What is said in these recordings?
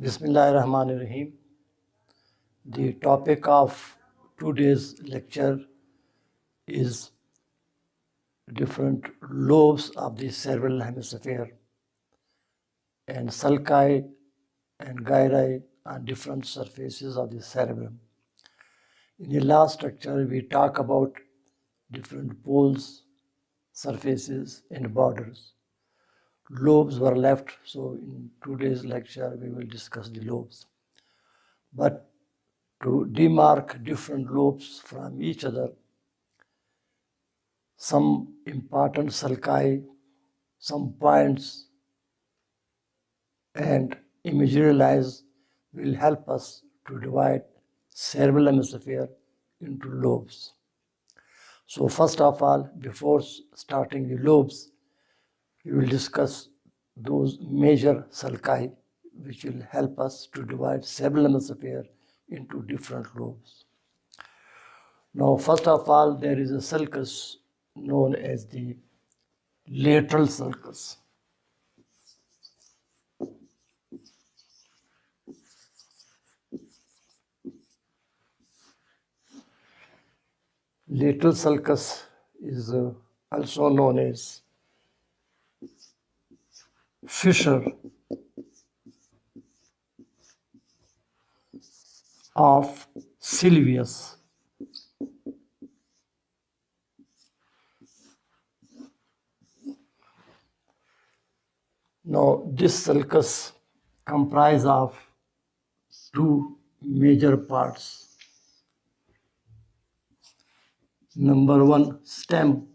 Bismillahirrahmanirrahim. The topic of today's lecture is different lobes of the cerebral hemisphere and sulci and gyri on different surfaces of the cerebrum. In the last lecture, we talk about different poles, surfaces, and borders. Lobes were left, so in today's lecture, we will discuss the lobes. But to demark different lobes from each other, some important sulci, some points, and imaginary lines will help us to divide cerebral hemisphere into lobes. So first of all, before starting the lobes, we will discuss those major sulci which will help us to divide cerebral hemisphere into different lobes. Now, first of all, there is a sulcus known as the lateral sulcus. Lateral sulcus is also known as fissure of Sylvius. Now, this sulcus comprises of two major parts. Number one, stem,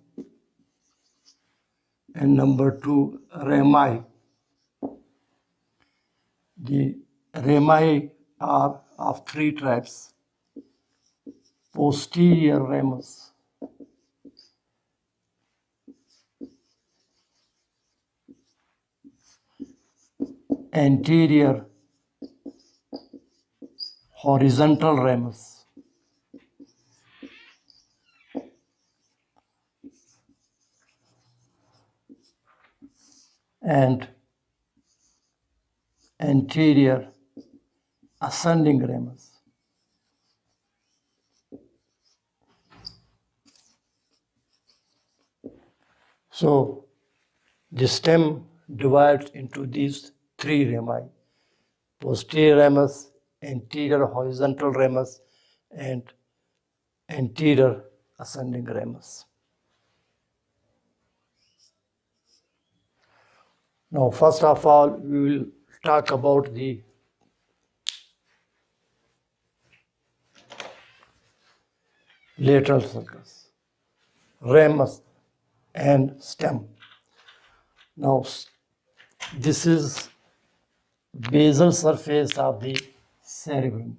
and number two, rami. The rami are of three types: posterior ramus, anterior horizontal ramus, and anterior ascending ramus. So the stem divides into these three rami: posterior ramus, anterior horizontal ramus, and anterior ascending ramus. Now, first of all, we will talk about the lateral sulcus, ramus, and stem. Now, this is basal surface of the cerebrum.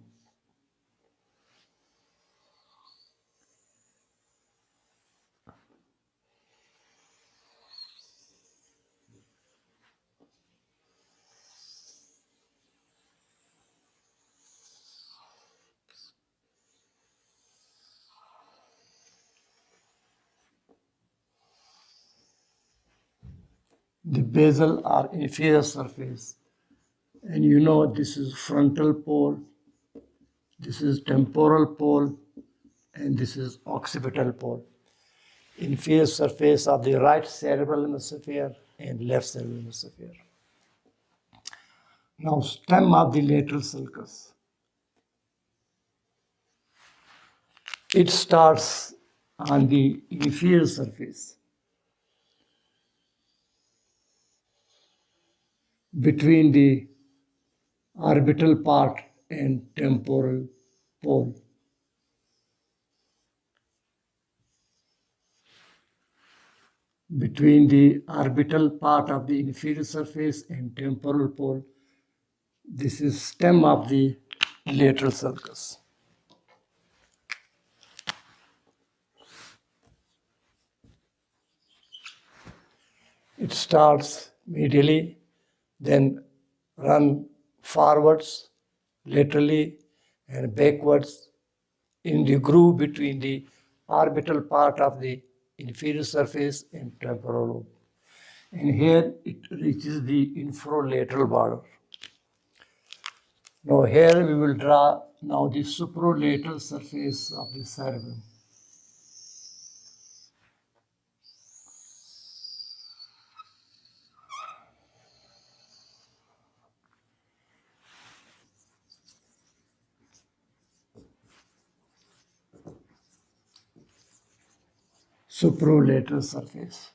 The basal or inferior surface, and you know this is frontal pole, this is temporal pole, and this is occipital pole. Inferior surface of the right cerebral hemisphere and left cerebral hemisphere. Now, stem of the lateral sulcus. It starts on the inferior surface between the orbital part and temporal pole. Between the orbital part of the inferior surface and temporal pole, this is stem of the lateral sulcus. It starts medially, then run forwards, laterally, and backwards in the groove between the orbital part of the inferior surface and temporal lobe. And here it reaches the infralateral border. Now here we will draw now the superolateral surface of the cerebrum. Superolateral surface.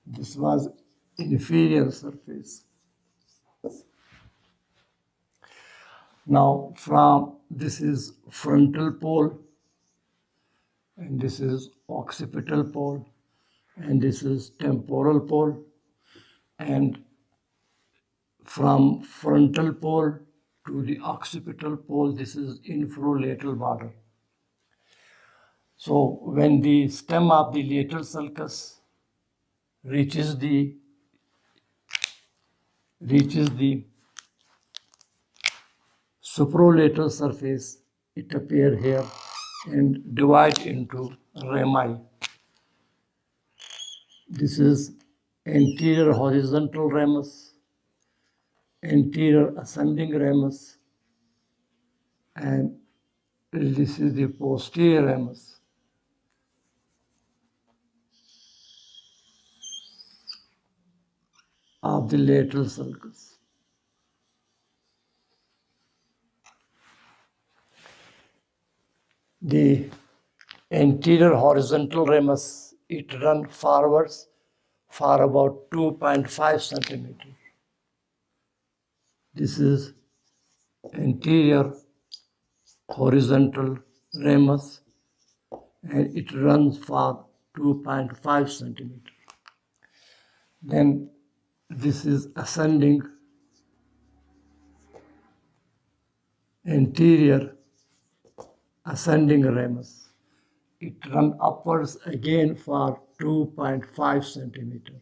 This was inferior surface. Now from this is frontal pole, and this is occipital pole, and this is temporal pole, and from frontal pole to the occipital pole, this is infralateral border. So when the stem of the lateral sulcus reaches the supralateral surface, it appears here and divide into rami. This is anterior horizontal ramus, anterior ascending ramus, and this is the posterior ramus. Of the lateral sulcus. The anterior horizontal ramus, it runs forwards for about 2.5 centimeters. This is anterior horizontal ramus, and it runs for 2.5 centimeters. Then this is ascending anterior ascending ramus. It runs upwards again for 2.5 centimeters.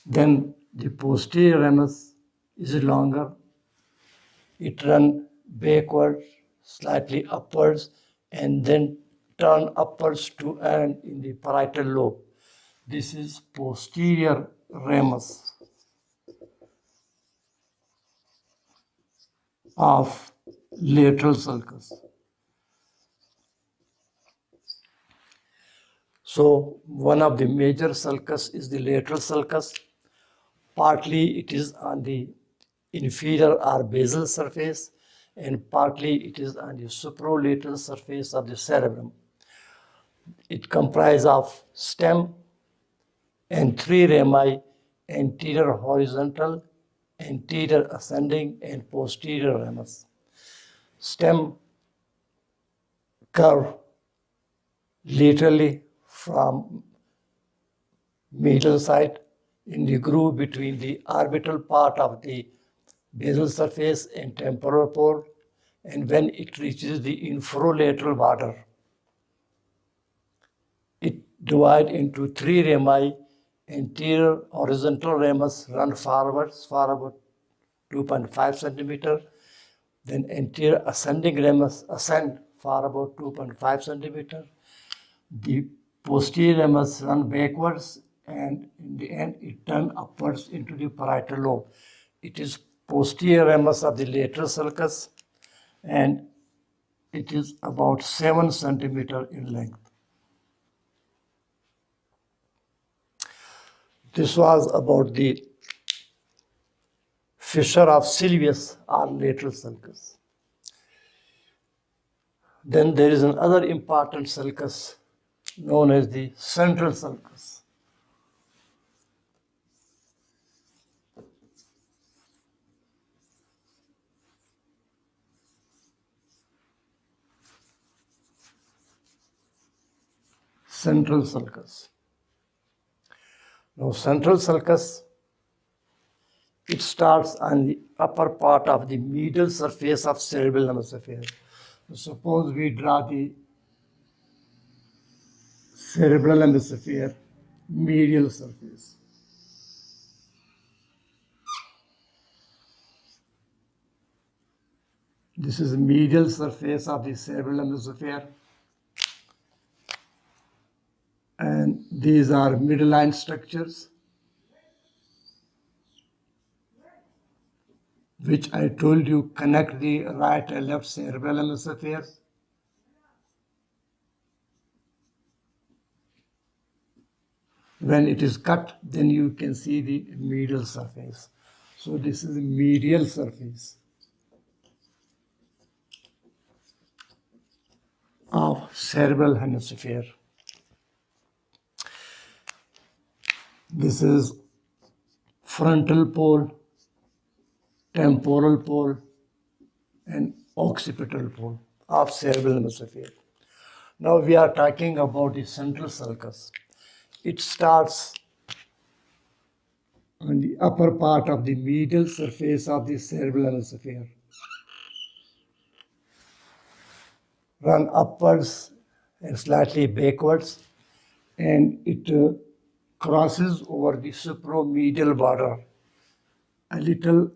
Then the posterior ramus is longer. It runs backward, slightly upwards, and then turn upwards to end in the parietal lobe. This is posterior ramus of lateral sulcus. So one of the major sulcus is the lateral sulcus. Partly it is on the inferior or basal surface, and partly it is on the supralateral surface of the cerebrum. It comprises of stem and three rami: anterior horizontal, anterior ascending, and posterior ramus. Stem curve laterally from medial side in the groove between the orbital part of the basal surface and temporal pole, and when it reaches the infralateral border, it divides into three rami. Anterior horizontal ramus run forwards for about 2.5 centimeter. Then anterior ascending ramus ascend for about 2.5 centimeter. The posterior ramus run backwards, and in the end it turns upwards into the parietal lobe. It is posterior ramus of the lateral sulcus, and it is about 7 centimeter in length. This was about the fissure of Sylvius or lateral sulcus. Then there is another important sulcus known as the central sulcus. Central sulcus. Now, central sulcus, it starts on the upper part of the medial surface of cerebral hemisphere. Suppose we draw the cerebral hemisphere medial surface. This is medial surface of the cerebral hemisphere, and these are midline structures. which I told you connect the right and left cerebral hemispheres. When it is cut, then you can see the medial surface. So this is the medial surface of cerebral hemisphere. This is frontal pole, temporal pole, and occipital pole of cerebral hemisphere. Now we are talking about the central sulcus. It starts on the upper part of the medial surface of the cerebral hemisphere, run upwards and slightly backwards, and it crosses over the supromedial border a little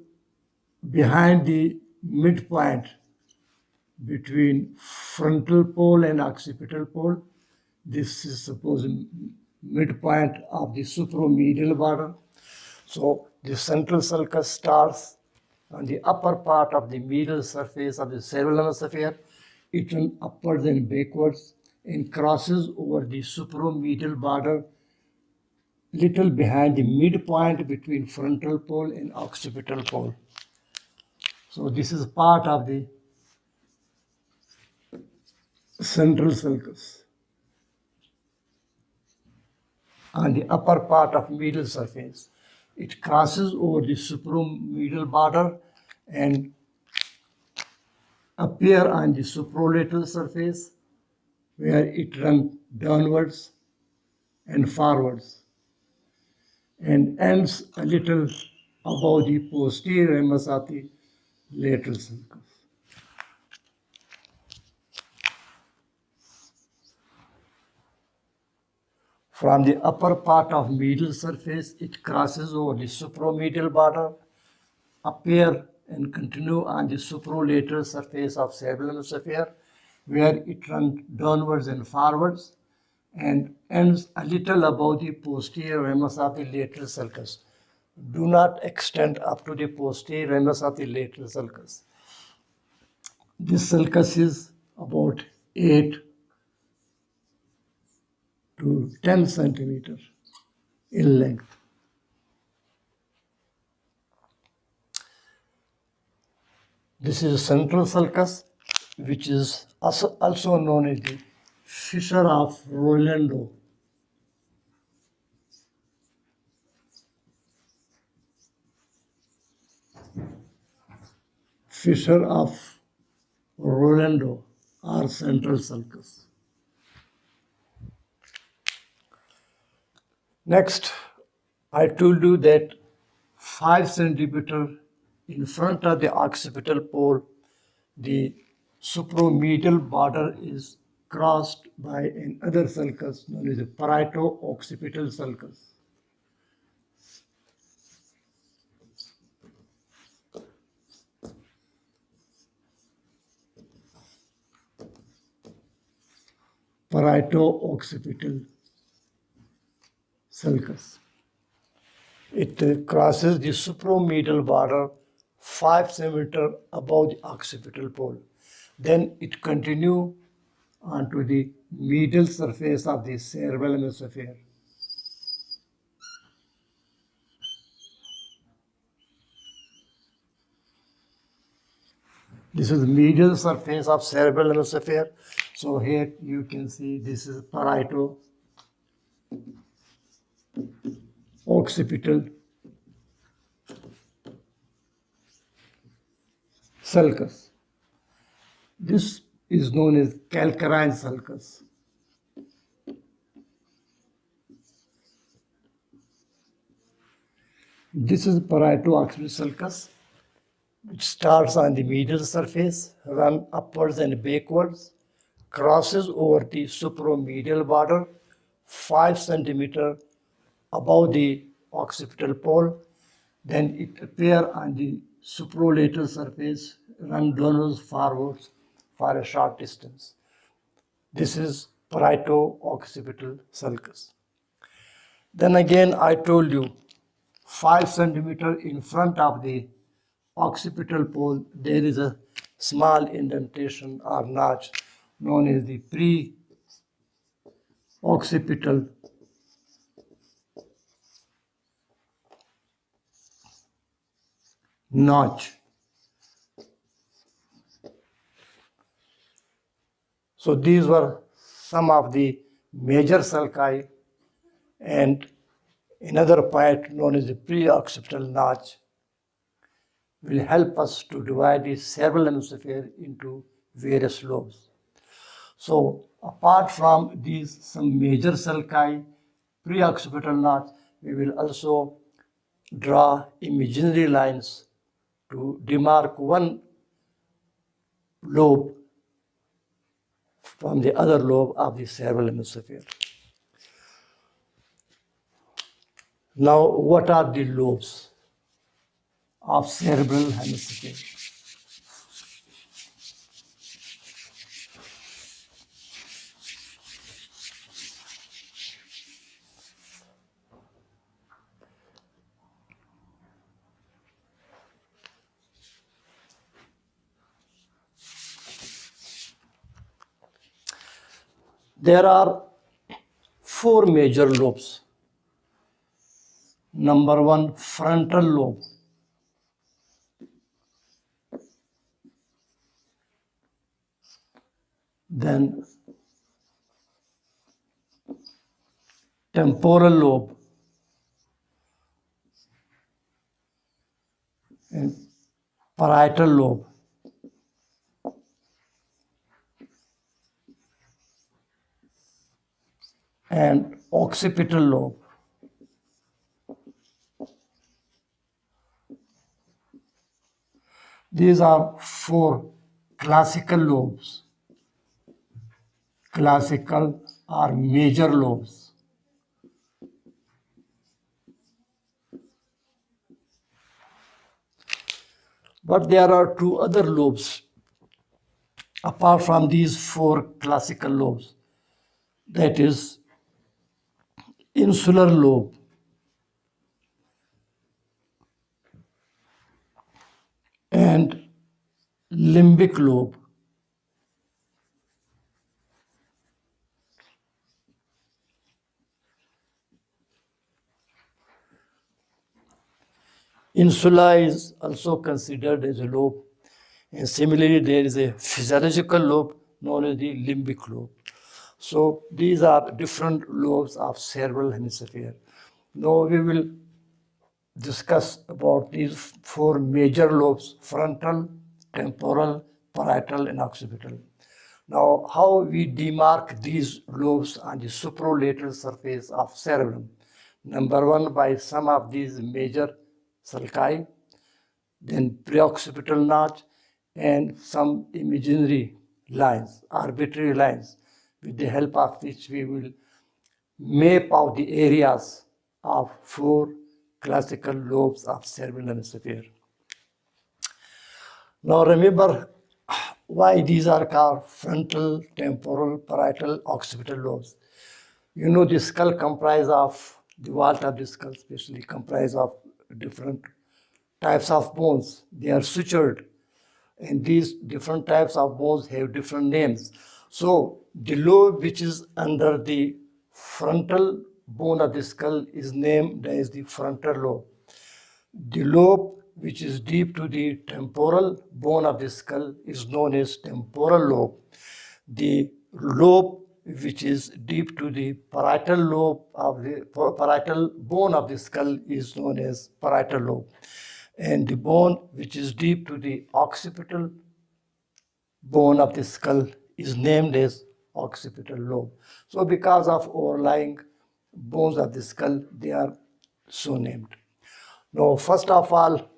behind the midpoint between frontal pole and occipital pole. This is supposed midpoint of the supromedial border. So the central sulcus starts on the upper part of the medial surface of the cerebral hemisphere. It runs upwards and backwards and crosses over the supromedial border little behind the midpoint between frontal pole and occipital pole. So this is part of the central sulcus on the upper part of medial surface. It crosses over the supromedial border and appear on the supralateral surface where it runs downwards and forwards and ends a little above the posterior ramus of the lateral sulcus. From the upper part of medial surface, it crosses over the supromedial border, appear and continue on the supralateral surface of cerebral hemisphere, where it runs downwards and forwards and ends a little above the posterior ramus of the lateral sulcus. Do not extend up to the posterior ramus of the lateral sulcus. This sulcus is about 8 to 10 centimeters in length. This is central sulcus, which is also known as the fissure of Rolando. Fissure of Rolando or central sulcus. Next, I told you that 5 centimeter in front of the occipital pole, the supromedial border is crossed by another sulcus known as the parieto-occipital sulcus. Parieto-occipital sulcus. It crosses the supromedial border 5 centimeters above the occipital pole. Then it continues onto the medial surface of the cerebral hemisphere. This is the medial surface of cerebral hemisphere. So here you can see this is parieto occipital sulcus. This is known as calcarine sulcus. This is parieto-occipital sulcus, which starts on the medial surface, run upwards and backwards, crosses over the supromedial border 5 centimeters above the occipital pole. Then it appears on the supralateral surface, run downwards forwards for a short distance. This is parieto-occipital sulcus. Then again I told you 5 centimeters in front of the occipital pole, there is a small indentation or notch known as the pre-occipital notch. So these were some of the major sulci, and another point known as the pre-occipital notch will help us to divide the cerebral hemisphere into various lobes. So apart from these some major sulci, pre-occipital notch, we will also draw imaginary lines to demark one lobe from the other lobe of the cerebral hemisphere. Now, what are the lobes of cerebral hemisphere? There are four major lobes. Number one, frontal lobe. Then temporal lobe. And parietal lobe. And occipital lobe. These are four classical lobes. Classical or major lobes. But there are two other lobes apart from these four classical lobes. That is insular lobe and limbic lobe. Insula is also considered as a lobe, and similarly there is a physiological lobe known as the limbic lobe. So these are different lobes of cerebral hemisphere. Now we will discuss about these four major lobes: frontal, temporal, parietal, and occipital. Now, how we demark these lobes on the superolateral surface of cerebellum? Number one, by some of these major sulci, then preoccipital notch, and some imaginary lines, arbitrary lines, with the help of which we will map out the areas of four classical lobes of cerebral hemisphere. Now remember why these are called frontal, temporal, parietal, occipital lobes. You know the skull comprises of, the vault of the skull especially comprise of different types of bones. They are sutured, and these different types of bones have different names. So the lobe which is under the frontal bone of the skull is named as the frontal lobe. The lobe which is deep to the temporal bone of the skull is known as temporal lobe. The lobe which is deep to the parietal lobe of the parietal bone of the skull is known as parietal lobe. And the bone which is deep to the occipital bone of the skull is named as occipital lobe. So because of overlying bones of the skull, they are so named. Now, first of all,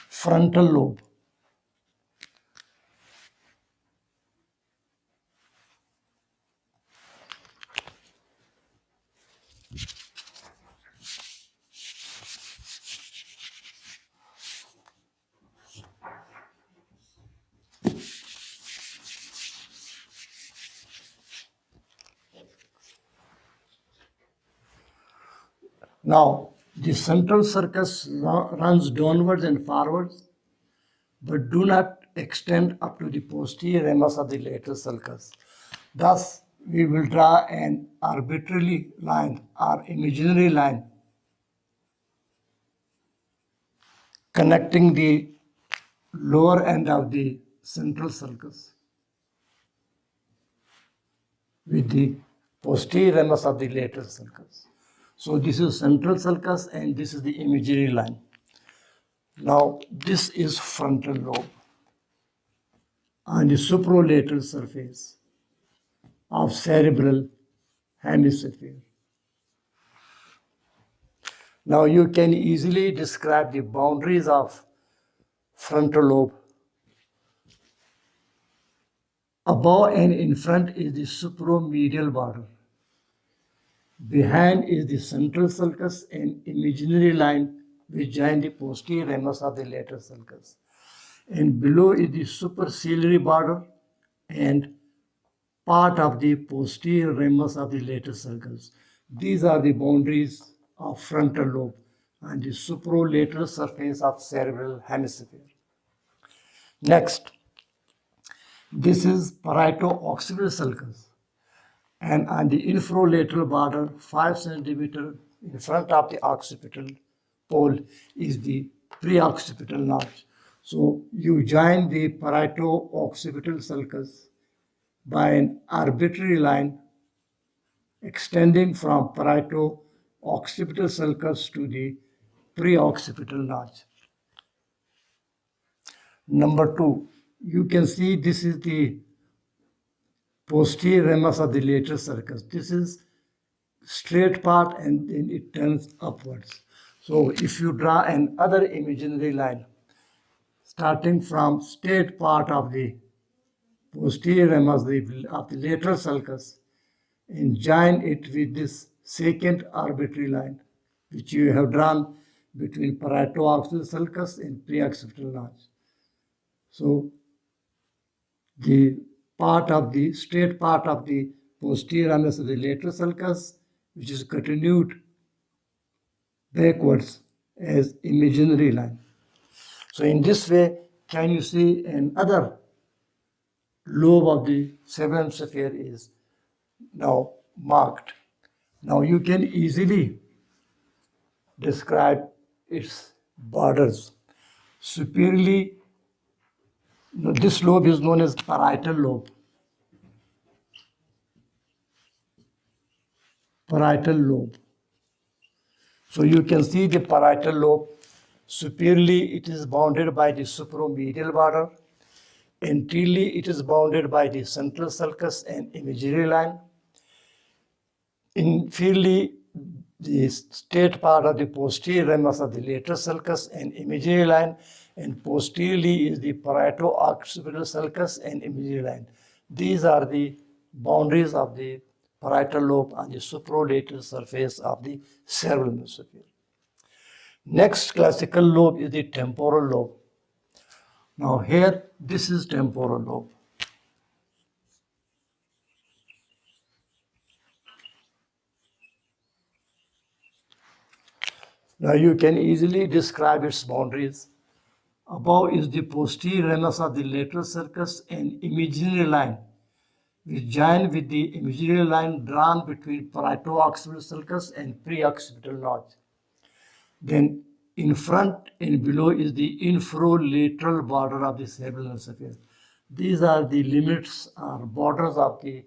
frontal lobe. Now, The central sulcus runs downwards and forwards, but do not extend up to the posterior ramus of the lateral sulcus. Thus, we will draw an arbitrary line or imaginary line connecting the lower end of the central sulcus with the posterior ramus of the lateral sulcus. So this is central sulcus and this is the imaginary line. Now this is frontal lobe on the supralateral surface of cerebral hemisphere. Now you can easily describe the boundaries of frontal lobe. Above and in front is the supromedial border. Behind is the central sulcus and imaginary line which join the posterior ramus of the lateral sulcus. And below is the superciliary border and part of the posterior ramus of the lateral sulcus. These are the boundaries of frontal lobe and the supralateral surface of cerebral hemisphere. Next, this is parieto-occipital sulcus, and on the infralateral border 5 centimeter in front of the occipital pole is the preoccipital notch. So you join the parieto-occipital sulcus by an arbitrary line extending from parieto-occipital sulcus to the preoccipital notch. Number 2, you can see this is the posterior ramus of the lateral sulcus. This is straight part and then it turns upwards. So if you draw another imaginary line starting from straight part of the posterior ramus of the lateral sulcus and join it with this second arbitrary line which you have drawn between parieto-occipital sulcus and preoccipital notch. So the part of the straight part of the posterior ramus of the lateral sulcus which is continued backwards as imaginary line. So in this way, can you see another lobe of the cerebral hemisphere is now marked. Now you can easily describe its borders. Superiorly, this lobe is known as parietal lobe. Parietal lobe. So you can see the parietal lobe. Superiorly, it is bounded by the supromedial border. Anteriorly, it is bounded by the central sulcus and imaginary line. Inferiorly, the straight part of the posterior ramus of the lateral sulcus and imaginary line, and posteriorly is the parieto-occipital sulcus and imaginary line. These are the boundaries of the parietal lobe on the supralateral surface of the cerebral hemisphere. Next classical lobe is the temporal lobe. Now here, this is temporal lobe. Now you can easily describe its boundaries. Above is the posterior ramus of the lateral sulcus and imaginary line, which join with the imaginary line drawn between parieto-occipital sulcus and preoccipital notch. Then in front and below is the infralateral border of the cerebral hemisphere. These are the limits or borders of the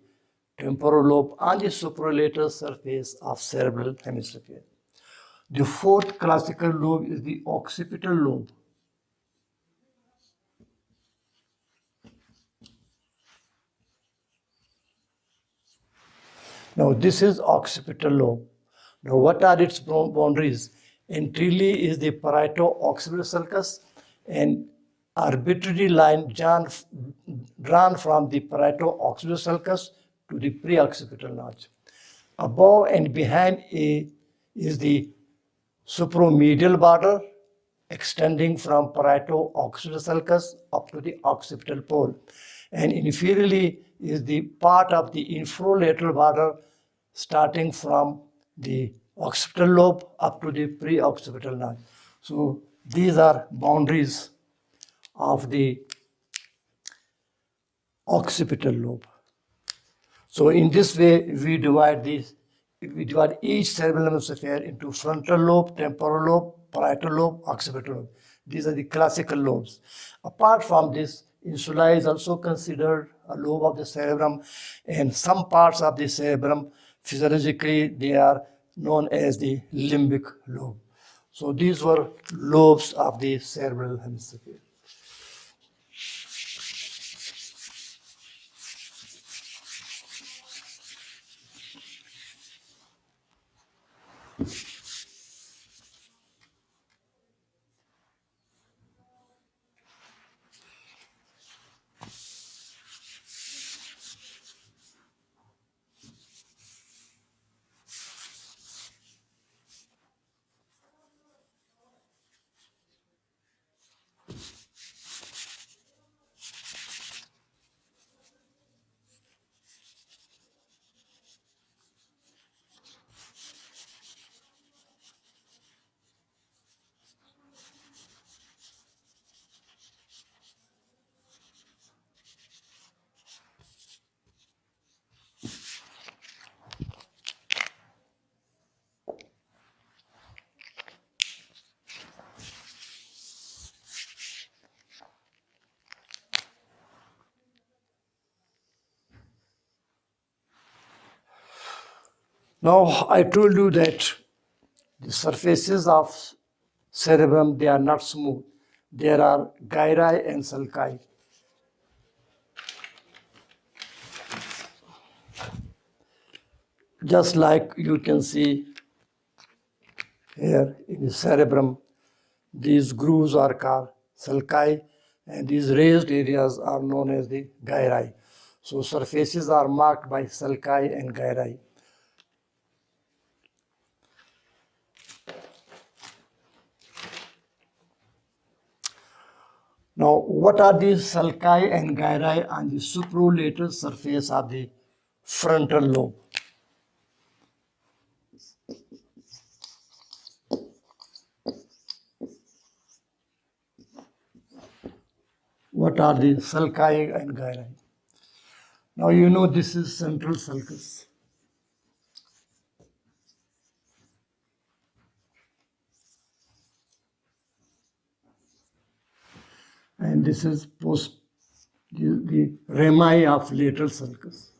temporal lobe on the supralateral surface of cerebral hemisphere. The fourth classical lobe is the occipital lobe. Now this is occipital lobe. Now what are its boundaries? Anteriorly is the parieto-occipital sulcus and arbitrary line drawn from the parieto-occipital sulcus to the preoccipital notch. Above and behind is the supromedial border extending from parieto-occipital sulcus up to the occipital pole. And inferiorly is the part of the infralateral border starting from the occipital lobe up to the pre-occipital nerve. So these are boundaries of the occipital lobe. So in this way, we divide each cerebral hemisphere into frontal lobe, temporal lobe, parietal lobe, occipital lobe. These are the classical lobes. Apart from this, insula is also considered a lobe of the cerebrum, and some parts of the cerebrum, physiologically, they are known as the limbic lobe. So these were lobes of the cerebral hemisphere. Now, I told you that the surfaces of cerebrum, they are not smooth. There are gyri and sulci. Just like you can see here in the cerebrum, these grooves are called sulci, and these raised areas are known as the gyri. So surfaces are marked by sulci and gyri. Now, what are these sulci and gyri on the supralateral surface of the frontal lobe? What are the sulci and gyri? Now you know this is central sulcus. And this is the rami of lateral sulcus.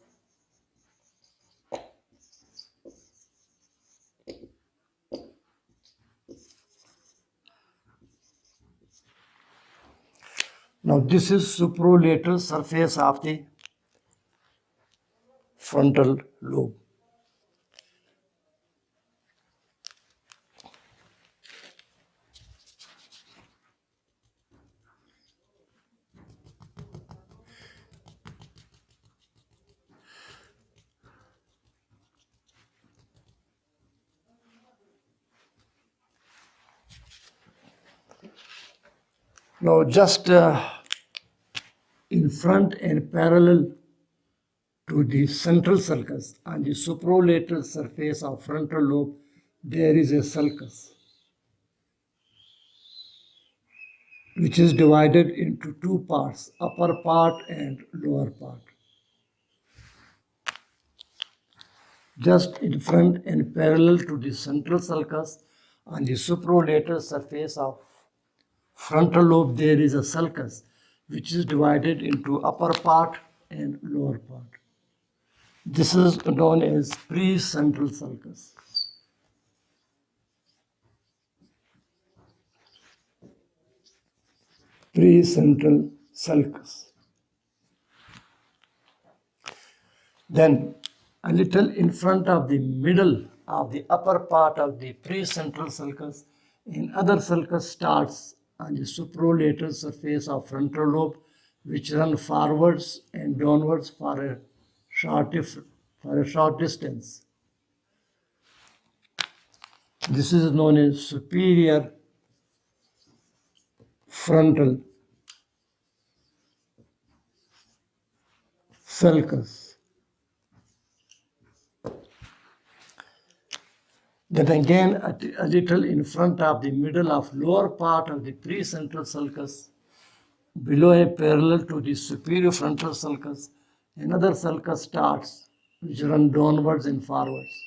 Now this is supralateral surface of the frontal lobe. Now just in front and parallel to the central sulcus on the supralateral surface of frontal lobe, there is a sulcus which is divided into two parts, upper part and lower part. Just in front and parallel to the central sulcus on the supralateral surface of frontal lobe, there is a sulcus which is divided into upper part and lower part. This is known as precentral sulcus. Precentral sulcus. Then a little in front of the middle of the upper part of the precentral sulcus, another sulcus starts on the supralateral surface of frontal lobe, which run forwards and downwards for a short distance. This is known as superior frontal sulcus. Then again a little in front of the middle of lower part of the precentral sulcus, below and parallel to the superior frontal sulcus, another sulcus starts, which run downwards and forwards.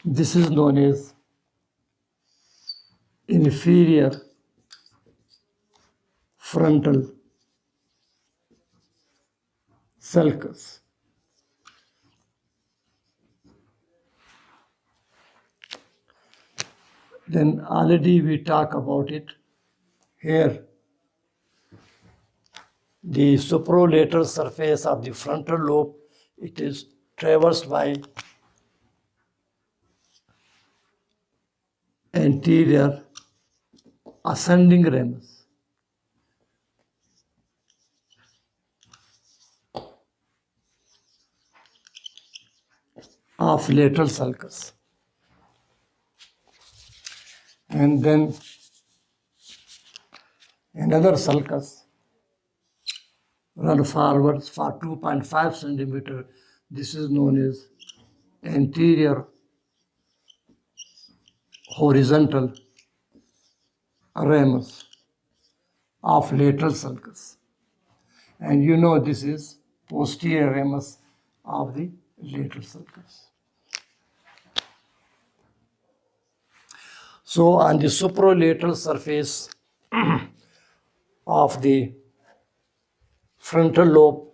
This is known as inferior frontal sulcus. Then already we talk about it here. The superolateral surface of the frontal lobe, it is traversed by anterior ascending ramus of lateral sulcus. And then another sulcus run forwards for 2.5 centimeter. This is known as anterior horizontal ramus of lateral sulcus. And you know this is posterior ramus of the lateral sulcus. So on the superolateral surface of the frontal lobe,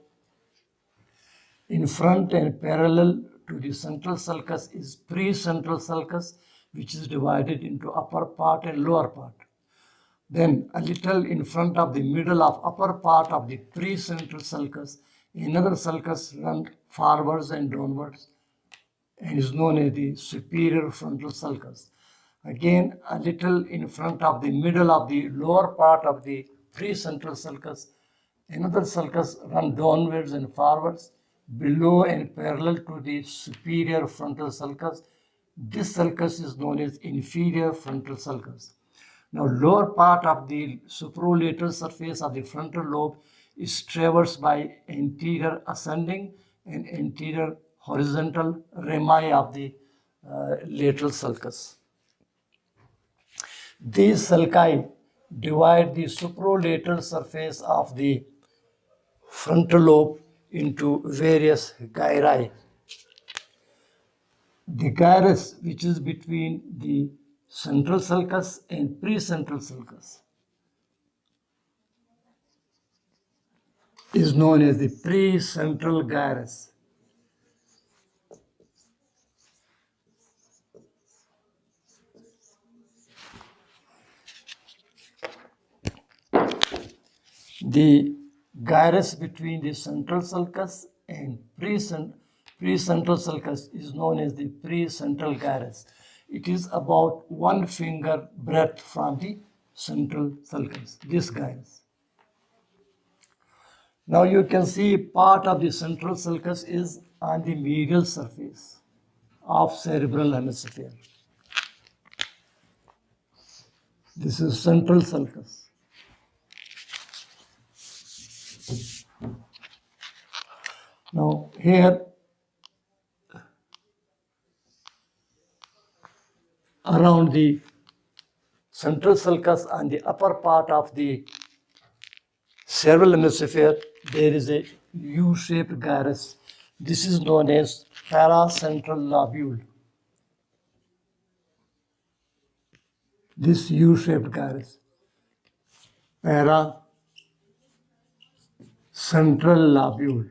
in front and parallel to the central sulcus is precentral sulcus, which is divided into upper part and lower part. Then a little in front of the middle of upper part of the precentral sulcus, another sulcus runs forwards and downwards and is known as the superior frontal sulcus. Again, a little in front of the middle of the lower part of the precentral sulcus, another sulcus runs downwards and forwards, below and parallel to the superior frontal sulcus. This sulcus is known as inferior frontal sulcus. Now, lower part of the superolateral surface of the frontal lobe is traversed by anterior ascending and anterior horizontal rami of the lateral sulcus. These sulci divide the superolateral surface of the frontal lobe into various gyri. The gyrus, which is between the central sulcus and precentral sulcus, is known as the precentral gyrus. The gyrus between the central sulcus and precentral sulcus is known as the precentral gyrus. It is about 1 finger breadth from the central sulcus, this gyrus. Now you can see part of the central sulcus is on the medial surface of cerebral hemisphere. This is central sulcus. Now here around the central sulcus on the upper part of the cerebral hemisphere, there is a U-shaped gyrus. This is known as paracentral lobule. This U-shaped gyrus, paracentral lobule.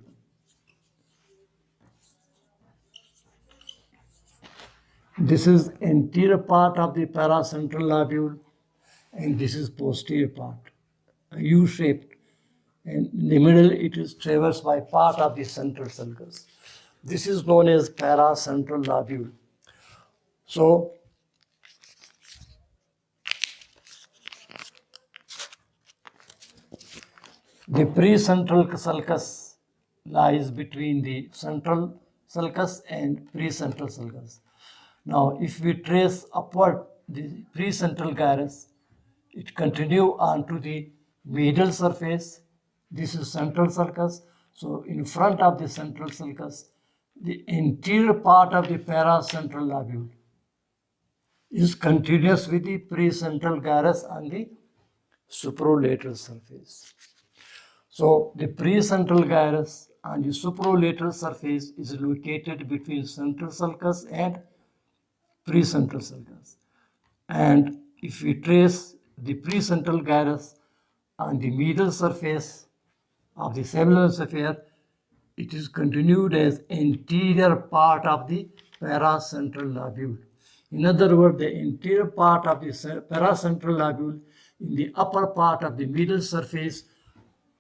This is anterior part of the paracentral lobule, and this is posterior part, U-shaped. And in the middle, it is traversed by part of the central sulcus. This is known as paracentral lobule. So, the precentral sulcus lies between the central sulcus and precentral sulcus. Now, if we trace upward the precentral gyrus, it continues on to the medial surface This is central sulcus. So in front of the central sulcus, the anterior part of the paracentral lobule is continuous with the precentral gyrus on the supralateral surface. So the precentral gyrus on the supralateral surface is located between central sulcus and precentral sulcus. And if we trace the precentral gyrus on the medial surface of the cerebellum sphere, it is continued as anterior part of the paracentral lobule. In other words, the anterior part of the paracentral lobule in the upper part of the medial surface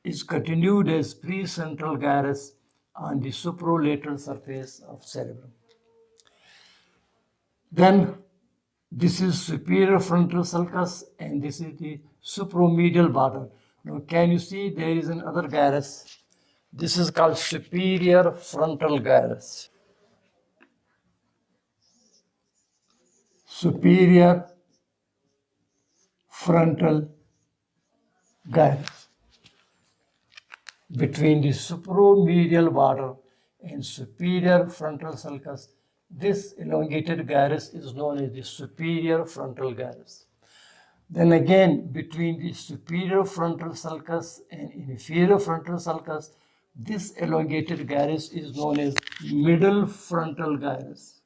is continued as precentral gyrus on the supralateral surface of cerebrum. Then this is superior frontal sulcus and this is the supromedial border. Now can you see there is another gyrus? This is called superior frontal gyrus. Superior frontal gyrus. Between the supromedial border and superior frontal sulcus, this elongated gyrus is known as the superior frontal gyrus. Then again, between the superior frontal sulcus and inferior frontal sulcus, this elongated gyrus is known as middle frontal gyrus.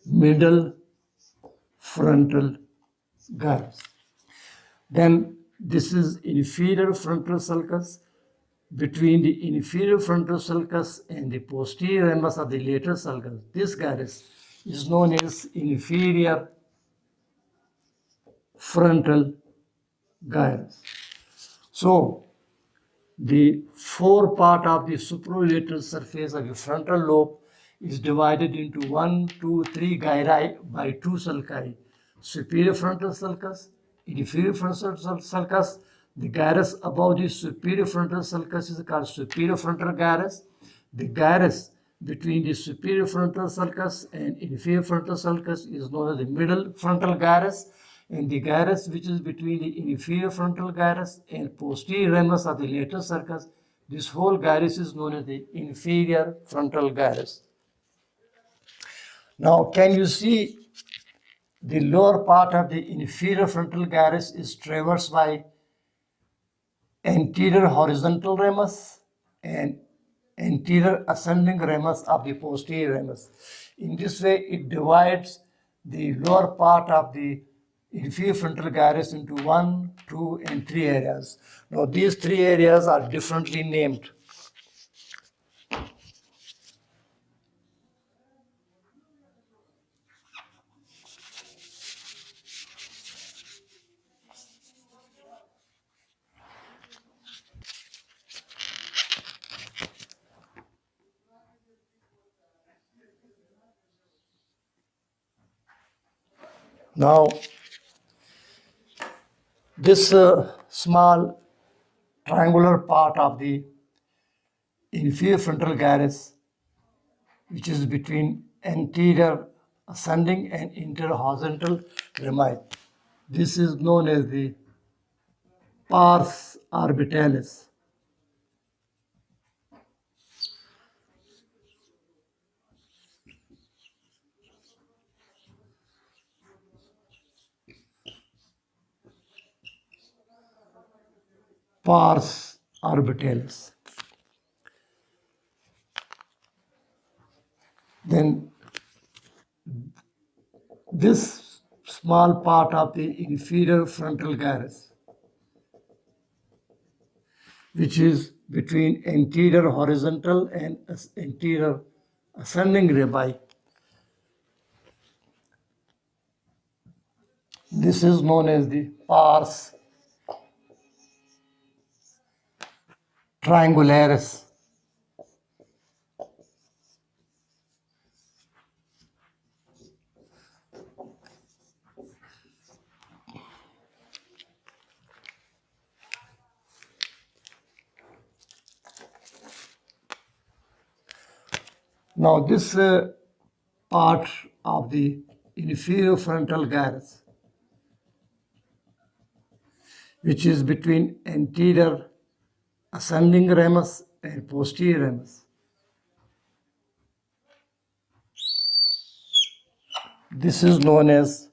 Middle frontal gyrus. Then this is inferior frontal sulcus. Between the inferior frontal sulcus and the posterior ramus of the lateral sulcus, this gyrus is known as inferior frontal gyrus. So the fore part of the supralateral surface of the frontal lobe is divided into 1, 2, 3 gyri by 2 sulci. Superior frontal sulcus, inferior frontal sulcus. The gyrus above the superior frontal sulcus is called superior frontal gyrus. The gyrus between the superior frontal sulcus and inferior frontal sulcus is known as the middle frontal gyrus. And the gyrus which is between the inferior frontal gyrus and posterior ramus of the lateral sulcus, this whole gyrus is known as the inferior frontal gyrus. Now, can you see the lower part of the inferior frontal gyrus is traversed by anterior horizontal ramus and anterior ascending ramus of the posterior ramus. In this way, it divides the lower part of the inferior frontal gyrus into 1, 2, and 3 areas. Now, these 3 areas are differently named. Now, this small triangular part of the inferior frontal gyrus, which is between anterior ascending and anterior horizontal rami, this is known as the pars orbitalis. Pars orbitalis. Then this small part of the inferior frontal gyrus, which is between anterior horizontal and anterior ascending rami, this is known as the pars triangularis. Now, this part of the inferior frontal gyrus which is between anterior ascending ramus and posterior ramus. This is known as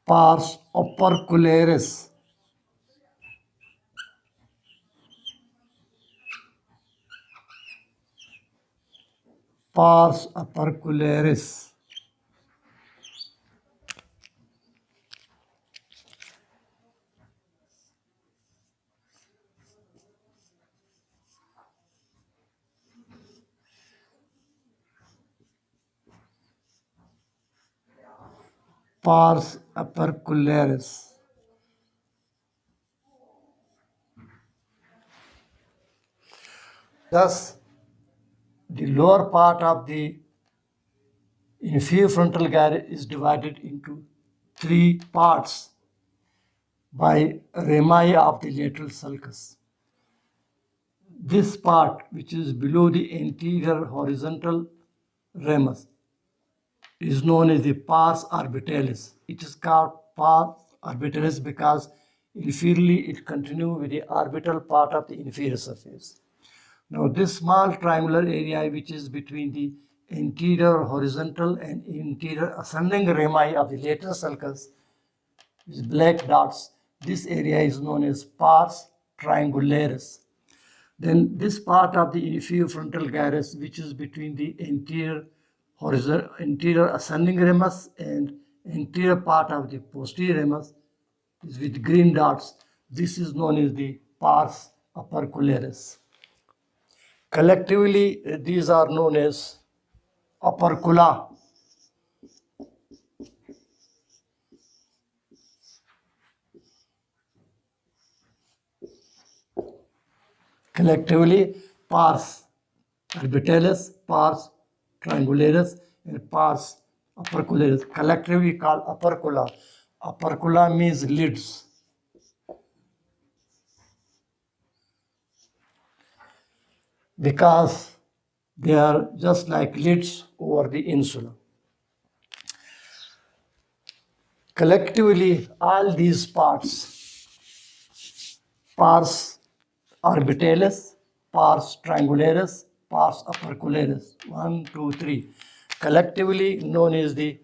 pars opercularis. Pars opercularis. Pars opercularis. Thus, the lower part of the inferior frontal gyrus is divided into three parts by rami of the lateral sulcus. This part, which is below the anterior horizontal ramus, is known as the pars orbitalis. It is called pars orbitalis because inferiorly it continues with the orbital part of the inferior surface. Now, this small triangular area, which is between the anterior horizontal and anterior ascending rami of the lateral sulcus, is black dots. This area is known as pars triangularis. Then this part of the inferior frontal gyrus, which is between the anterior ascending ramus and anterior part of the posterior ramus, is with green dots. This is known as the pars opercularis. Collectively, these are known as opercula. Collectively, pars orbitalis, pars triangularis, and pars opercularis. Collectively called opercula. Opercula means lids. Because they are just like lids over the insula. Collectively, all these parts, pars orbitalis, pars triangularis, pars opercularis, 1, 2, 3, collectively known as the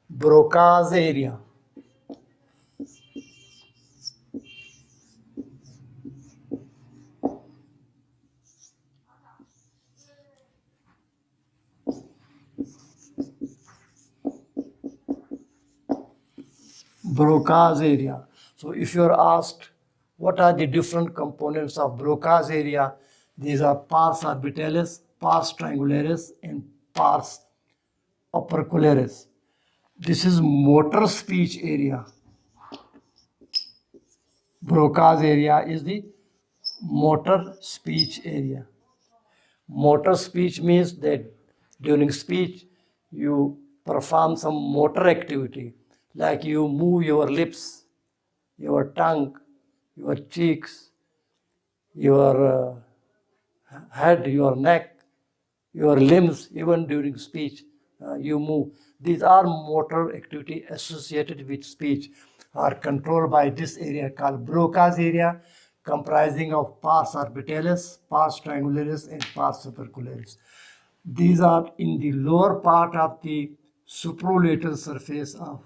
Broca's area. Broca's area. So if you are asked what are the different components of Broca's area, these are pars orbitalis, pars triangularis, and pars opercularis. This is motor speech area. Broca's area is the motor speech area. Motor speech means that during speech you perform some motor activity, like you move your lips, your tongue, your cheeks, your head, your neck, your limbs, even during speech, you move. These are motor activity associated with speech, are controlled by this area called Broca's area, comprising of pars orbitalis, pars triangularis, and pars opercularis. These are in the lower part of the supralateral surface of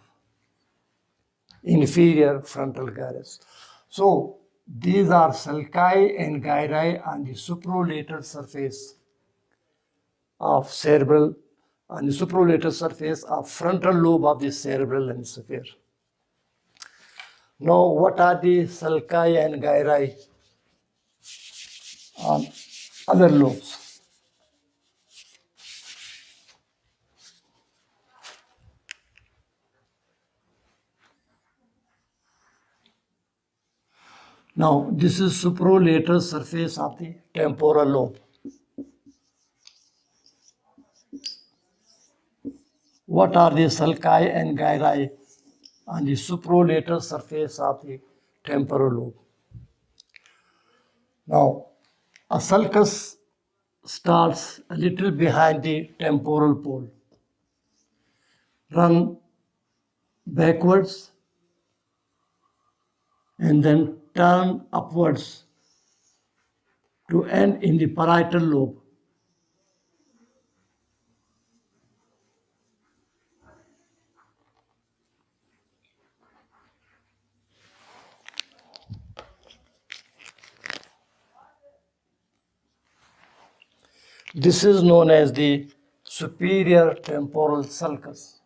inferior frontal gyrus. So these are sulci and gyri on the supralateral surface of cerebral, on the supralateral surface of frontal lobe of the cerebral hemisphere. Now, what are the sulci and gyri on other lobes? Now, this is supralateral surface of the temporal lobe. What are the sulci and gyri on the supralateral surface of the temporal lobe? Now, a sulcus starts a little behind the temporal pole. run backwards and then turn upwards to end in the parietal lobe. This is known as the superior temporal sulcus.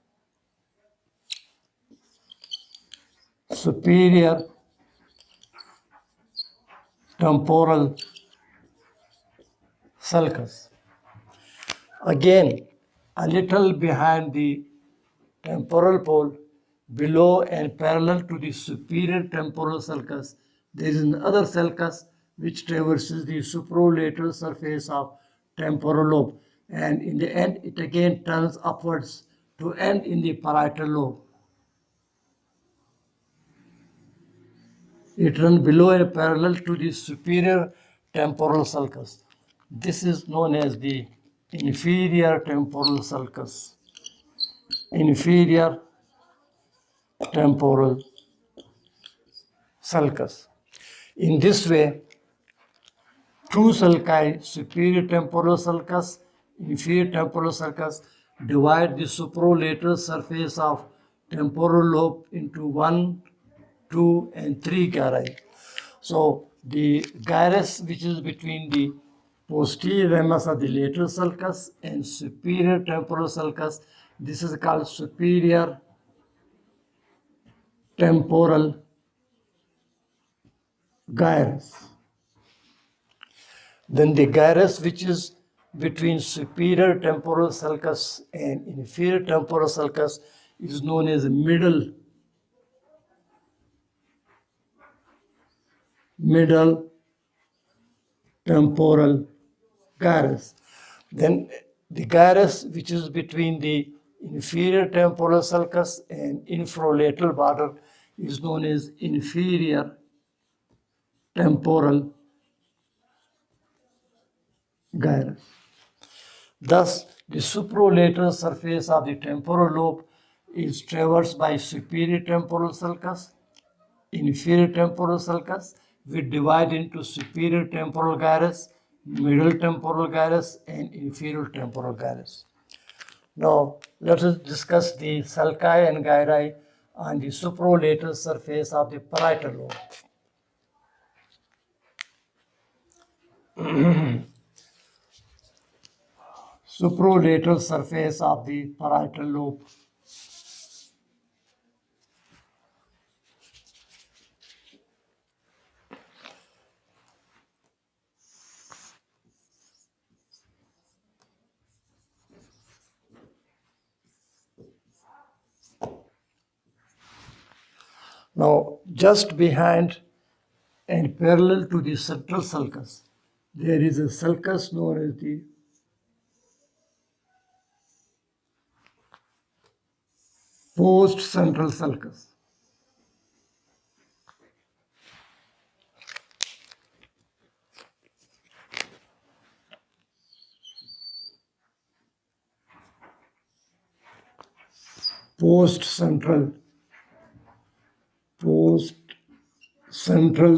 Superior temporal sulcus. Again, a little behind the temporal pole, below and parallel to the superior temporal sulcus, there is another sulcus which traverses the superolateral surface of temporal lobe, and in the end it again turns upwards to end in the parietal lobe. It runs below and parallel to the superior temporal sulcus. This is known as the inferior temporal sulcus. Inferior temporal sulcus. In this way, two sulci, superior temporal sulcus, inferior temporal sulcus, divide the superolateral surface of temporal lobe into 1, 2, and 3 gyri. So the gyrus which is between the posterior ramus of the lateral sulcus and superior temporal sulcus, this is called superior temporal gyrus. Then the gyrus which is between superior temporal sulcus and inferior temporal sulcus is known as middle temporal gyrus. Then the gyrus which is between the inferior temporal sulcus and infralateral border is known as inferior temporal gyrus. Thus, the superolateral surface of the temporal lobe is traversed by superior temporal sulcus, inferior temporal sulcus, which divide into superior temporal gyrus, middle temporal gyrus, and inferior temporal gyrus. Now, let us discuss the sulci and gyri on the superolateral surface of the parietal lobe. Superolateral surface of the parietal lobe. Now, just behind and parallel to the central sulcus, there is a sulcus known as the post-central sulcus. Post-central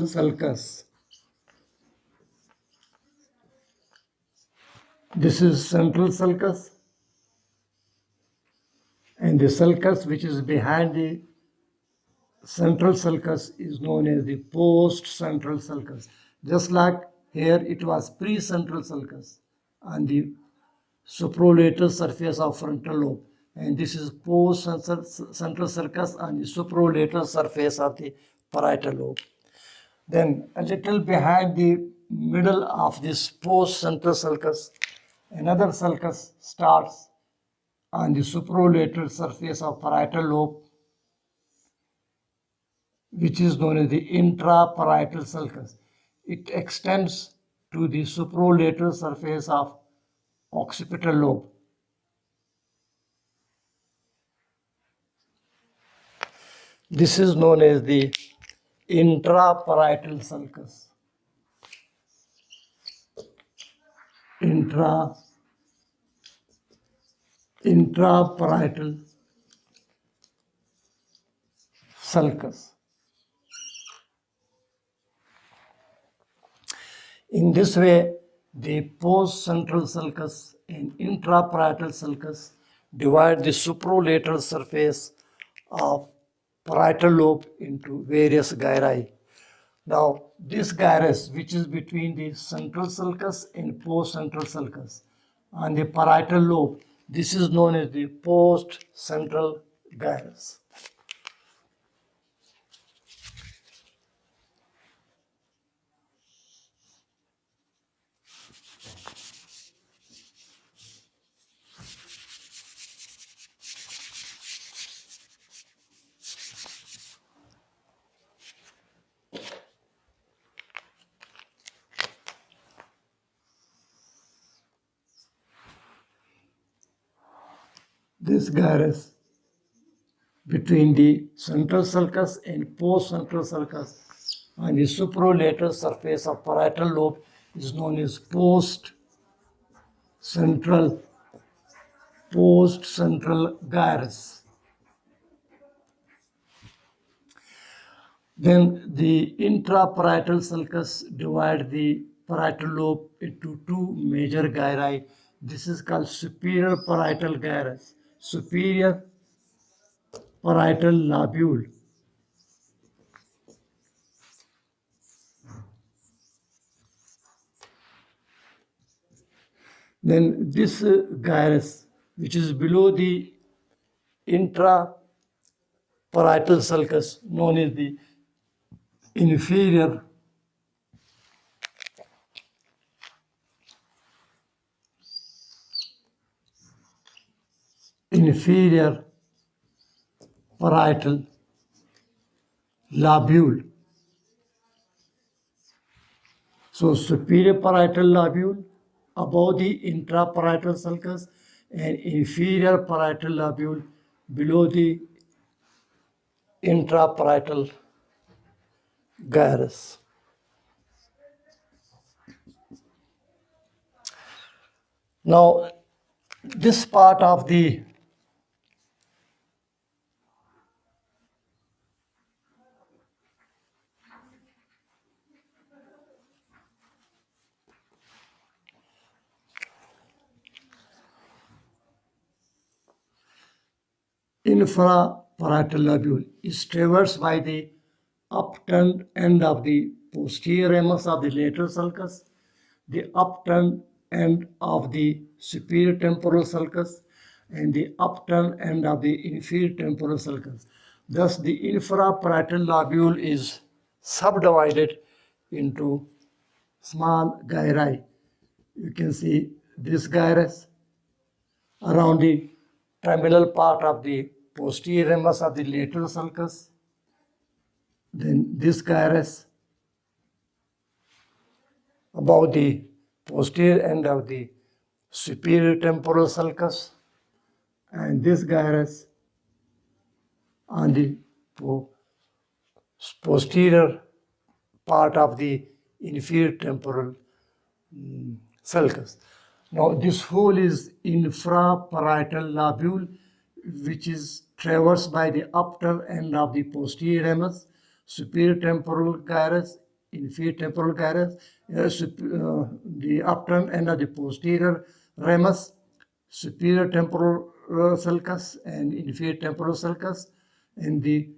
sulcus. This is central sulcus, and the sulcus which is behind the central sulcus is known as the post-central sulcus. Just like here it was pre-central sulcus on the superolateral surface of frontal lobe, and this is post-central sulcus on the superolateral surface of the parietal lobe. Then a little behind the middle of this post-central sulcus, another sulcus starts on the superolateral surface of parietal lobe, which is known as the intraparietal sulcus. It extends to the superolateral surface of occipital lobe. This is known as the intraparietal sulcus. Intraparietal sulcus. In this way, the post-central sulcus and intraparietal sulcus divide the supralateral surface of parietal lobe into various gyri. Now, this gyrus, which is between the central sulcus and post-central sulcus on the parietal lobe, this is known as the post-central gyrus. This gyrus between the central sulcus and post-central sulcus on the supralateral surface of parietal lobe is known as post-central gyrus. Then the intraparietal sulcus divide the parietal lobe into two major gyri. This is called superior parietal gyrus, superior parietal lobule. Then this gyrus, which is below the intraparietal sulcus, known as the inferior parietal lobule. So superior parietal lobule above the intraparietal sulcus and inferior parietal lobule below the intraparietal gyrus. Now, this part of the infraparietal lobule is traversed by the upturned end of the posterior ramus of the lateral sulcus, the upturned end of the superior temporal sulcus, and the upturned end of the inferior temporal sulcus. Thus, the infraparietal lobule is subdivided into small gyri. You can see this gyrus around the terminal part of the posterior ramus of the lateral sulcus. Then this gyrus above the posterior end of the superior temporal sulcus, and this gyrus on the posterior part of the inferior temporal sulcus. Now, this hole is infraparietal lobule, which is traversed by the upper end of the posterior ramus, superior temporal gyrus, inferior temporal gyrus, the upper end of the posterior ramus, superior temporal sulcus, and inferior temporal sulcus, and the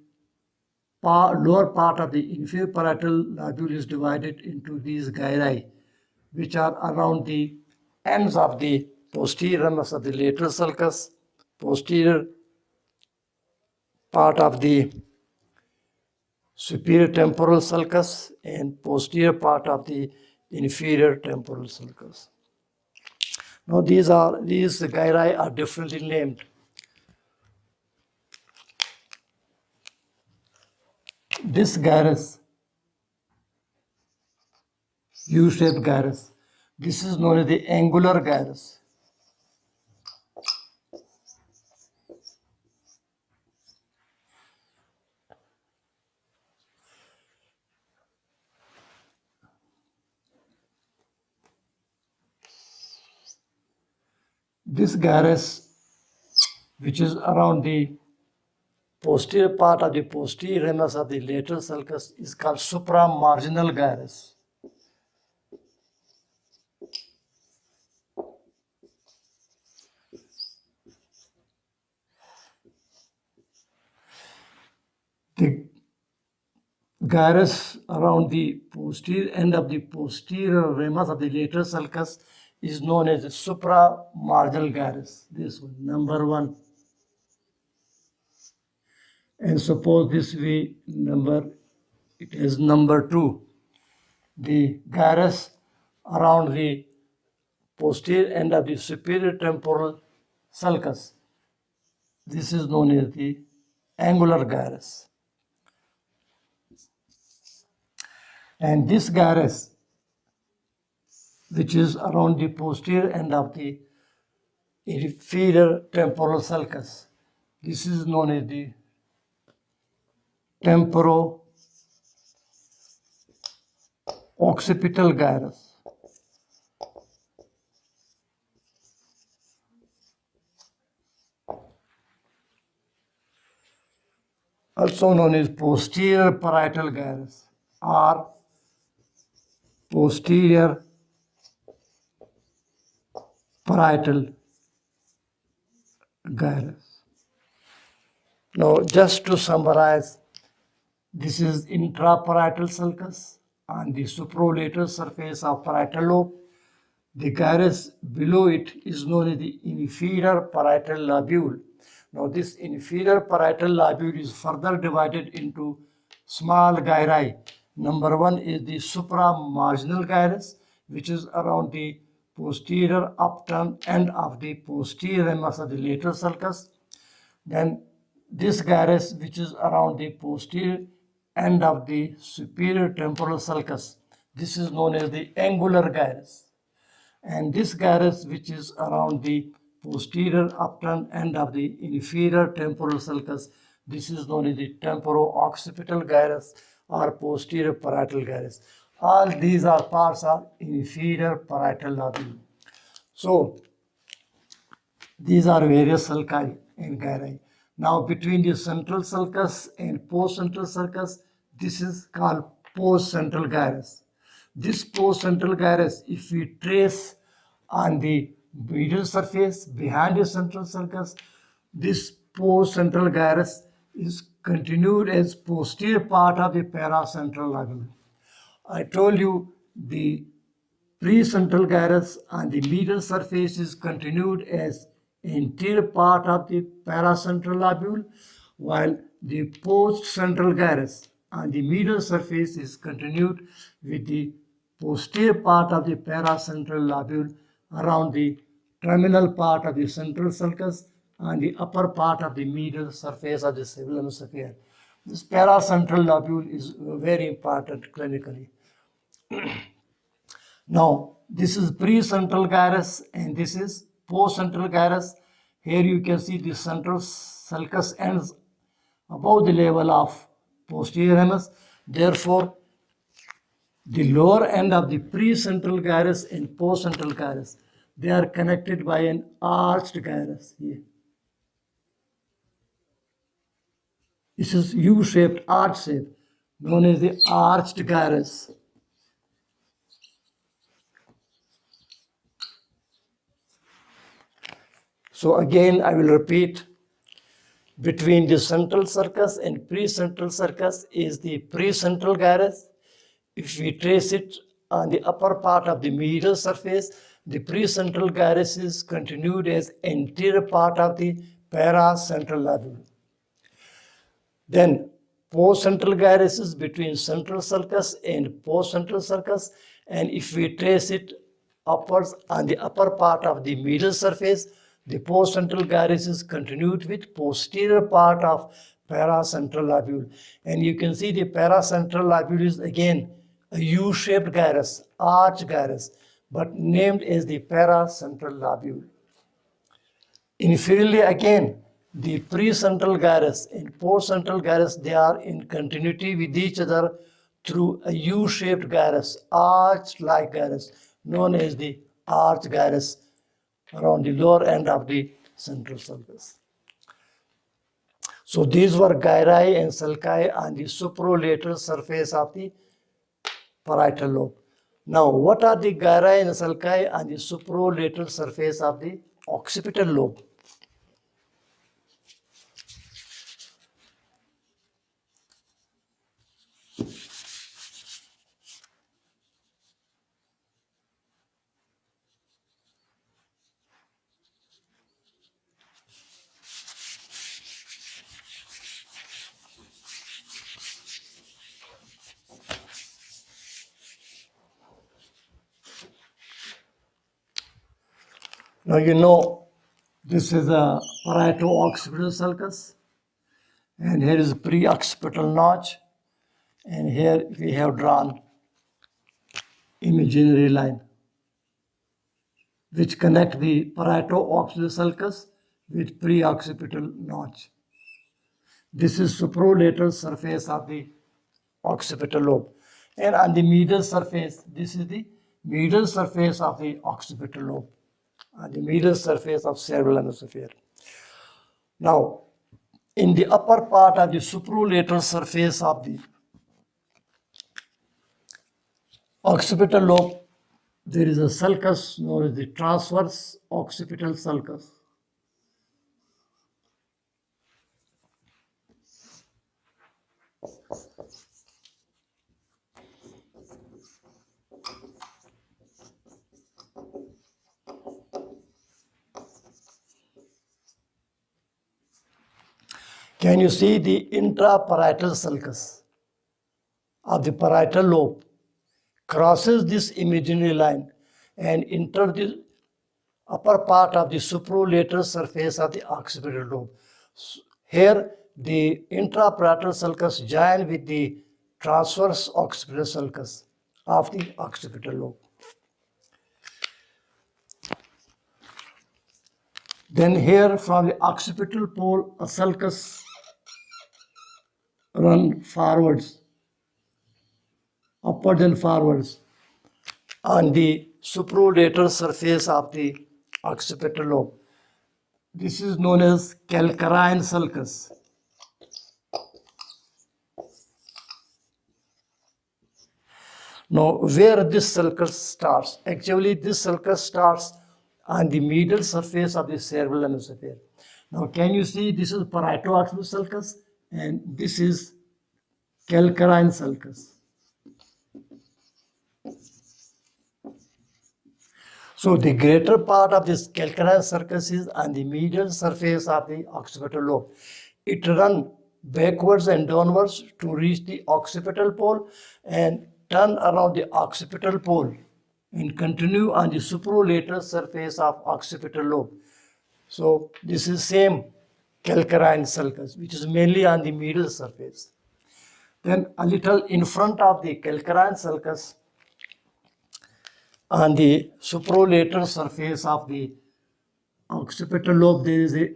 lower part of the inferior parietal lobule is divided into these gyri, which are around the ends of the posterior ramus of the lateral sulcus, posterior part of the superior temporal sulcus, and posterior part of the inferior temporal sulcus. Now these gyri are differently named. This gyrus, U-shaped gyrus, this is known as the angular gyrus. This gyrus, which is around the posterior part of the posterior ramus of the lateral sulcus is called supramarginal gyrus. The gyrus around the posterior end of the posterior ramus of the lateral sulcus is known as the supramarginal gyrus. This one, number 1. And suppose this we number, it is number 2. The gyrus around the posterior end of the superior temporal sulcus. This is known as the angular gyrus. And this gyrus, which is around the posterior end of the inferior temporal sulcus, this is known as the temporo-occipital gyrus. Also known as posterior parietal gyrus or posterior parietal gyrus. Now, just to summarize, this is intraparietal sulcus on the supralateral surface of parietal lobe. The gyrus below it is known as the inferior parietal lobule. Now, this inferior parietal lobule is further divided into small gyri. Number 1 is the supramarginal gyrus, which is around the posterior upturned end of the posterior ramus of the lateral sulcus. Then this gyrus, which is around the posterior end of the superior temporal sulcus, this is known as the angular gyrus. And this gyrus, which is around the posterior upturned end of the inferior temporal sulcus, this is known as the temporo-occipital gyrus or posterior parietal gyrus. All these are parts of inferior parietal lobule. So, these are various sulci and gyri. Now, between the central sulcus and postcentral sulcus, this is called postcentral gyrus. This postcentral gyrus, if we trace on the medial surface behind the central sulcus, this postcentral gyrus is continued as posterior part of the paracentral lobule. I told you the precentral gyrus on the medial surface is continued as anterior part of the paracentral lobule, while the postcentral gyrus on the medial surface is continued with the posterior part of the paracentral lobule around the terminal part of the central sulcus and the upper part of the medial surface of the cerebral hemisphere. This paracentral lobule is very important clinically. Now, this is precentral gyrus and this is postcentral gyrus. Here you can see the central sulcus ends above the level of posterior ramus. Therefore, the lower end of the precentral gyrus and postcentral gyrus, they are connected by an arched gyrus here. This is U-shaped, arch shape, known as the arched gyrus. So again, I will repeat, between the central sulcus and precentral sulcus is the precentral gyrus. If we trace it on the upper part of the medial surface, the precentral gyrus is continued as anterior part of the paracentral lobule. Then postcentral gyrus is between central sulcus and postcentral sulcus, and if we trace it upwards on the upper part of the medial surface, the postcentral gyrus is continued with posterior part of paracentral lobule. And you can see the paracentral lobule is again a U-shaped gyrus, arch gyrus, but named as the paracentral lobule. Inferiorly again, the precentral gyrus and postcentral gyrus, they are in continuity with each other through a U-shaped gyrus, arch-like gyrus, known as the arch gyrus around the lower end of the central sulcus. So these were gyri and sulci on the superolateral surface of the parietal lobe. Now, what are the gyri and sulci on the superolateral surface of the occipital lobe? Now you know this is a parieto-occipital sulcus, and here is a pre-occipital notch, and here we have drawn imaginary line which connect the parieto-occipital sulcus with pre-occipital notch. This is superolateral surface of the occipital lobe, and on the medial surface, this is the medial surface of the occipital lobe, on the medial surface of cerebral hemisphere. Now, in the upper part of the superolateral surface of the occipital lobe, there is a sulcus known as the transverse occipital sulcus. Can you see the intraparietal sulcus of the parietal lobe crosses this imaginary line and enters the upper part of the superolateral surface of the occipital lobe. Here, the intraparietal sulcus join with the transverse occipital sulcus of the occipital lobe. Then here from the occipital pole, a sulcus run forwards, upwards and forwards on the superolateral surface of the occipital lobe. This is known as calcarine sulcus. Now, where this sulcus starts? Actually, this sulcus starts on the medial surface of the cerebral hemisphere. Now, can you see this is parieto-occipital sulcus and this is calcarine sulcus. So the greater part of this calcarine sulcus is on the medial surface of the occipital lobe. It runs backwards and downwards to reach the occipital pole and turn around the occipital pole and continue on the superolateral surface of occipital lobe. So this is same calcarine sulcus, which is mainly on the medial surface. Then a little in front of the calcarine sulcus, on the superolateral surface of the occipital lobe, there is a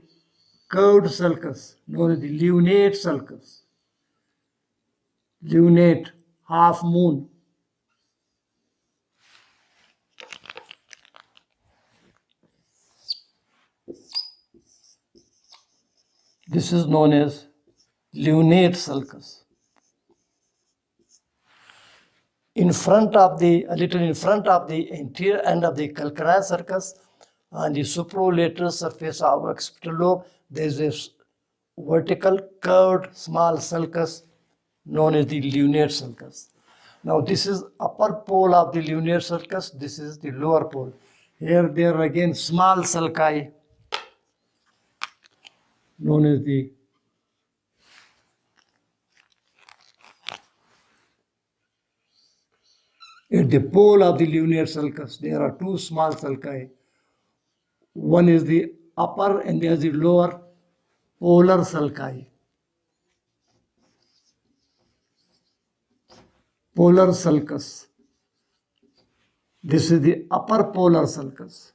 curved sulcus known as the lunate sulcus. Lunate, half moon. This is known as lunate sulcus. In front of the, a little in front of the anterior end of the calcarine sulcus, on the superolateral surface of occipital lobe, there is a vertical curved small sulcus known as the lunate sulcus. Now this is upper pole of the lunate sulcus, this is the lower pole. Here there are again small sulci known as the at the pole of the lunate sulcus, there are two small sulci. One is the upper and there is the lower polar sulci. Polar sulcus. This is the upper polar sulcus.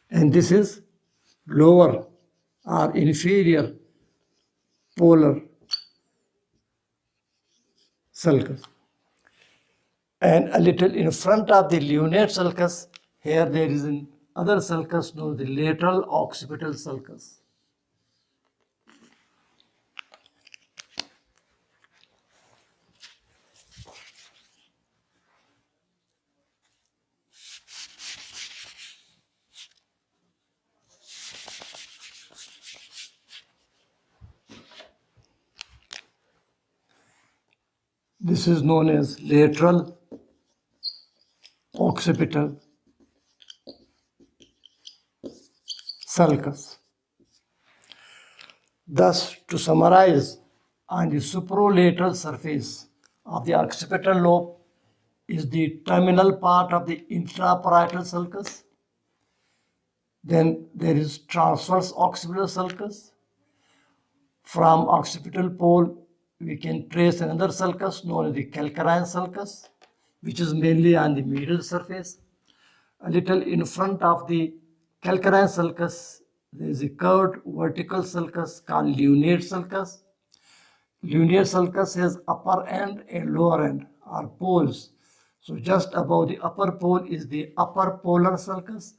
And this is lower or inferior polar sulcus. And a little in front of the lunate sulcus, here there is another sulcus known as the lateral occipital sulcus. This is known as lateral occipital sulcus. Thus, to summarize, on the supralateral surface of the occipital lobe is the terminal part of the intraparietal sulcus. Then there is transverse occipital sulcus. From occipital pole, we can trace another sulcus known as the calcarine sulcus, which is mainly on the medial surface. A little in front of the calcarine sulcus, there is a curved vertical sulcus called lunate sulcus. Lunate sulcus has upper end and lower end, or poles. So just above the upper pole is the upper polar sulcus,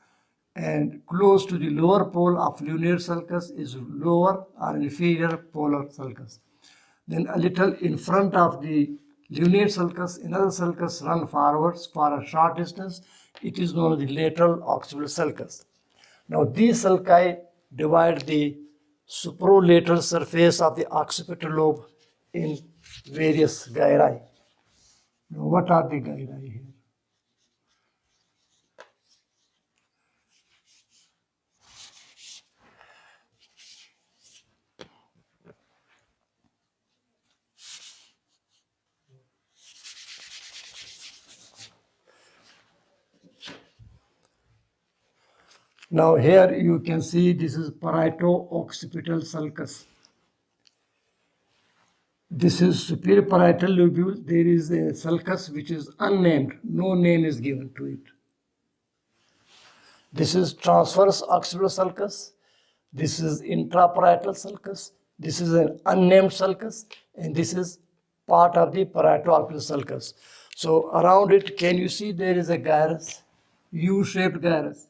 and close to the lower pole of lunate sulcus is lower or inferior polar sulcus. Then a little in front of the lunate sulcus, another sulcus run forwards for a short distance. It is known as the lateral occipital sulcus. Now these sulci divide the supralateral surface of the occipital lobe in various gyri. Now what are the gyri here? Now here you can see this is parieto-occipital sulcus. This is superior parietal lobule. There is a sulcus which is unnamed. No name is given to it. This is transverse occipital sulcus. This is intraparietal sulcus. This is an unnamed sulcus. And this is part of the parieto-occipital sulcus. So around it, can you see there is a gyrus? U-shaped gyrus.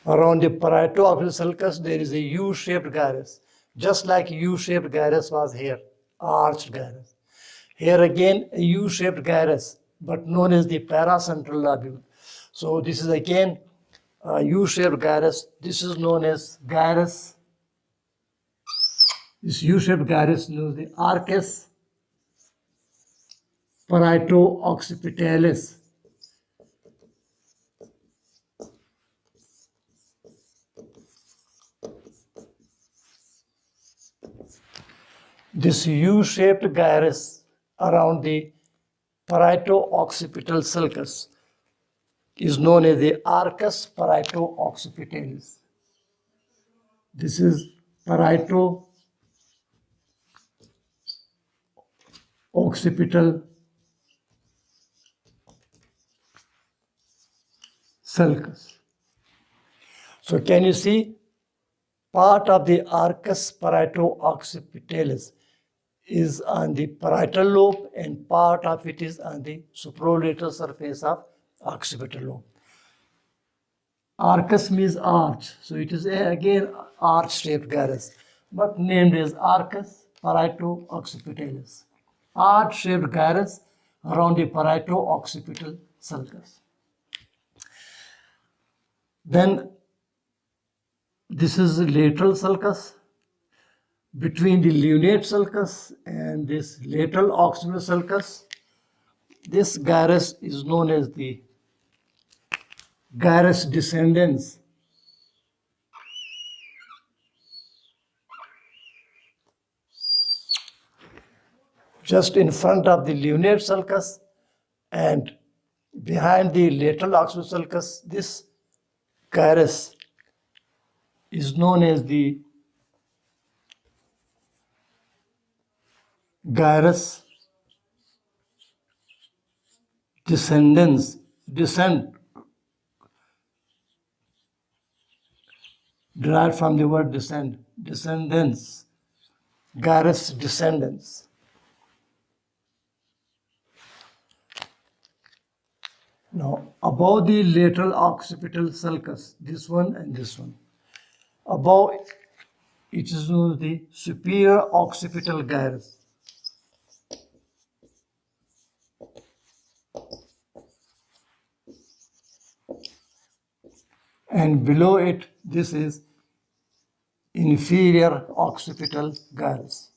Around the parieto-occipital sulcus, there is a U-shaped gyrus, just like U-shaped gyrus was here, arched gyrus. Here again, a U-shaped gyrus, but known as the paracentral lobule. So this is again a U-shaped gyrus. This is known as gyrus. This U-shaped gyrus known as the arcus parieto-occipitalis. This U-shaped gyrus around the parieto-occipital sulcus is known as the arcus parieto-occipitalis. This is parieto-occipital sulcus. So can you see part of the arcus parieto-occipitalis is on the parietal lobe and part of it is on the supralateral surface of occipital lobe. Arcus means arch, so it is again arch-shaped gyrus, but named as arcus parieto-occipitalis. Arch-shaped gyrus around the parieto-occipital sulcus. Then this is the lateral sulcus. Between the lunate sulcus and this lateral occipital sulcus, this gyrus is known as the gyrus descendens. Just in front of the lunate sulcus and behind the lateral occipital sulcus, this gyrus is known as the gyrus descendens, derived from the word descend, descendens, gyrus descendens. Now, above the lateral occipital sulcus, this one and this one, above it is known as the superior occipital gyrus. And below it, this is inferior occipital gyrus.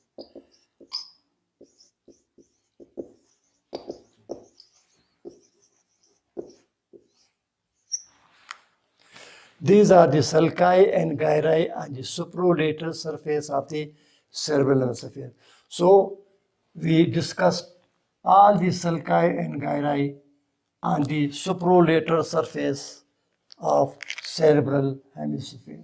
These are the sulci and gyri on the supralateral surface of the cerebral hemisphere. So we discussed all the sulci and gyri on the supralateral surface of cerebral hemisphere.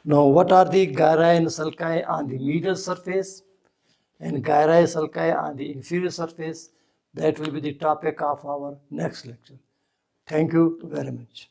Now, what are the gyri and sulci on the medial surface and gyri sulci on the inferior surface? That will be the topic of our next lecture. Thank you very much.